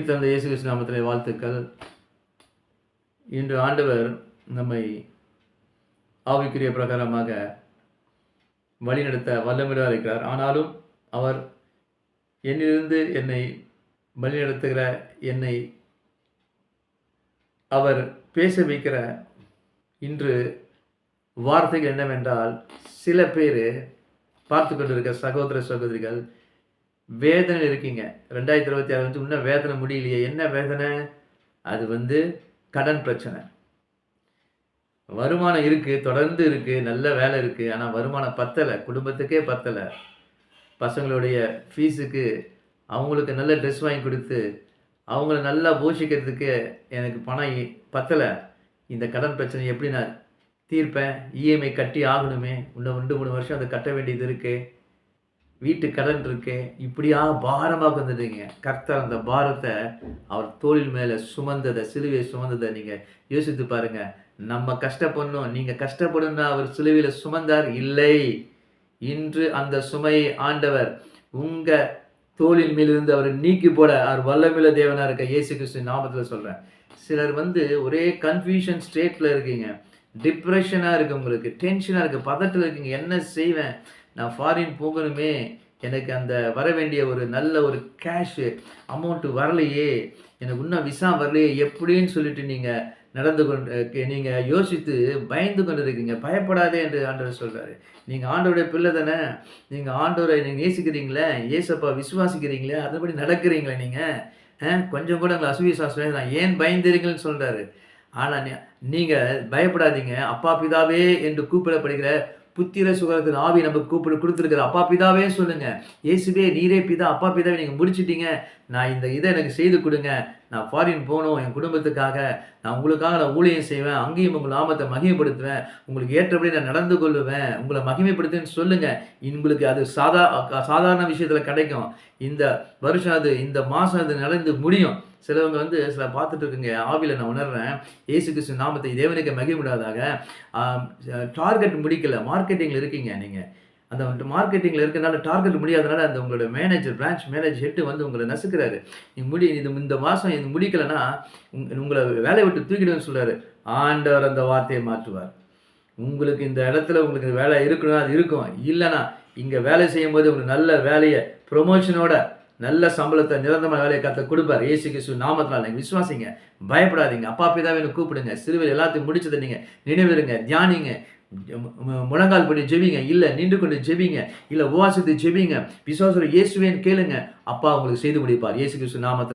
அன்பில் தந்தை இயேசு கிறிஸ்து நாமத்திலே வாழ்த்துக்கள். இன்று ஆண்டவர் நம்மை ஆவிக்குரிய பிரகாரமாக வழிநடத்த வல்லமையாக இருக்கிறார். ஆனாலும் அவர் என்னிலிருந்து என்னை வழிநடத்துகிற, என்னை அவர் பேச வைக்கிற இன்று வார்த்தைகள் என்னவென்றால், சில பேர் பார்த்து கொண்டிருக்க சகோதர சகோதரிகள் வேதனை இருக்கீங்க. 2026 இன்னும் வேதனை முடியலையே. என்ன வேதனை? அது கடன் பிரச்சனை. வருமானம் இருக்கு, தொடர்ந்து இருக்கு, நல்ல வேலை இருக்கு. ஆனால் வருமானம் பத்தலை, குடும்பத்துக்கே பத்தலை. பசங்களுடைய ஃபீஸுக்கு அவங்களுக்கு நல்ல ட்ரெஸ் வாங்கி கொடுத்து அவங்கள நல்லா போஷிக்கிறதுக்கு எனக்கு பணம் பத்தலை. இந்த கடன் பிரச்சனை எப்படி நான் தீர்ப்பேன்? இஎம்ஐ கட்டி ஆகணுமே, இன்னும் 2-3 வருஷம் அதை கட்ட வேண்டியது இருக்கு, வீட்டு கடன் இருக்கு. இப்படியாக பாரமாக வந்துடுங்க. கர்த்தர் அந்த பாரத்தை அவர் தோளில் மேலே சுமந்ததை, சிலுவையை சுமந்ததை நீங்கள் யோசித்து பாருங்க. நம்ம கஷ்டப்படணும், நீங்கள் கஷ்டப்படணும்னா அவர் சிலுவையில் சுமந்தார் இல்லை. இன்று அந்த சுமையை ஆண்டவர் உங்கள் தோளின் மேலிருந்து அவர் நீக்கி போட அவர் வல்லமையுள்ள தேவனாக இருக்க இயேசு கிறிஸ்து நாமத்தில் சொல்கிறேன். சிலர் ஒரே கன்ஃபியூஷன் ஸ்டேட்டில் இருக்கீங்க, டிப்ரெஷனாக இருக்குது, உங்களுக்கு டென்ஷனாக இருக்குது, பதட்டத்தில் இருக்கீங்க. என்ன செய்வேன்? நான் ஃபாரின் போகணுமே, எனக்கு அந்த வர வேண்டிய ஒரு நல்ல ஒரு கேஷு அமௌண்ட்டு வரலையே, எனக்கு இன்னும் விசா வரலையே, எப்படின்னு சொல்லிட்டு நீங்கள் நடந்து கொண்டு நீங்கள் யோசித்து பயந்து கொண்டு இருக்கீங்க. பயப்படாதே என்று ஆண்டவர் சொல்கிறாரு. நீங்கள் ஆண்டவருடைய பிள்ளை தானே, நீங்கள் ஆண்டவரை நீங்கள் நேசிக்கிறீங்களே, ஏசப்பா விசுவாசிக்கிறீங்களே, அதுபடி நடக்கிறீங்களே, நீங்கள் கொஞ்சம் கூட உங்களை அசுவிசுவாசம் நான் ஏன் பயந்துறீங்கன்னு சொல்கிறாரு. ஆனால் நீங்கள் பயப்படாதீங்க. அப்பா பிதாவே என்று கூப்பிடப்படுகிற புத்திர சுகரத்தின் ஆவி நமக்கு கொடுத்துருக்குற அப்பா பிதாவே சொல்லுங்க. இயேசுவே நீரே பிதா, அப்பா பிதாவே நீங்கள் முடிச்சிட்டீங்க, நான் இந்த இதை எனக்கு செய்து கொடுங்க, நான் ஃபாரின் போகணும், என் குடும்பத்துக்காக நான் உங்களுக்காக நான் ஊழியம் செய்வேன், அங்கேயும் உங்கள் நாமத்தை மகிமைப்படுத்துவேன், உங்களுக்கு ஏற்றபடி நான் நடந்து கொள்ளுவேன், உங்களை மகிமைப்படுத்துன்னு சொல்லுங்கள். உங்களுக்கு அது சாதாரண விஷயத்தில் கிடைக்கும். இந்த வருஷம் அது, இந்த மாதம் அது நடந்து முடியும். சிலவங்க சில பார்த்துட்டு இருக்குங்க, ஆவியில் நான் உணர்றேன், இயேசு கிறிஸ்து நாமத்தை தேவனுக்கு மகிமைப்படாதாக டார்கெட் முடிக்கல, மார்க்கெட்டிங்கில் இருக்கீங்க. நீங்கள் அந்த மார்க்கெட்டிங்கில் இருக்கிறனால டார்கெட் முடியாதனால அந்த உங்களோட மேனேஜர், பிரான்ச் மேனேஜர் ஹெட்டு உங்களை நசுக்கிறாரு. இந்த மாதம் இது முடிக்கலைன்னா உங்களை வேலையை விட்டு தூக்கிடுவேன்னு சொல்கிறாரு. ஆண்டவர் அந்த வார்த்தையை மாற்றுவார். உங்களுக்கு இந்த இடத்துல உங்களுக்கு வேலை இருக்கணும், அது இருக்கும். இல்லைனா இங்கே வேலை செய்யும் போது உங்களுக்கு நல்ல வேலையை ப்ரொமோஷனோட நல்ல சம்பளத்தை நிரந்தரமான வேலையை கத்த கொடுப்பார். இயேசு கிறிஸ்து நாமத்தினால நீங்கள் விசுவாசிங்க, பயப்படாதீங்க. அப்பா பிதாவே கூப்பிடுங்க. சிலுவையில் எல்லாத்தையும் முடிச்சதை நீங்கள் நினைவிருங்க, தியானிங்க, முழங்கால் படி ஜெபிங்க, இல்லை நின்று கொண்டு ஜெபிங்க, இல்லை உபவாசத்தை ஜெபிங்க, விசுவாசம் இயேசுவேன்னு கேளுங்க. அப்பா உங்களுக்கு செய்து முடிப்பார். இயேசு கிறிஸ்து நாமத்தில்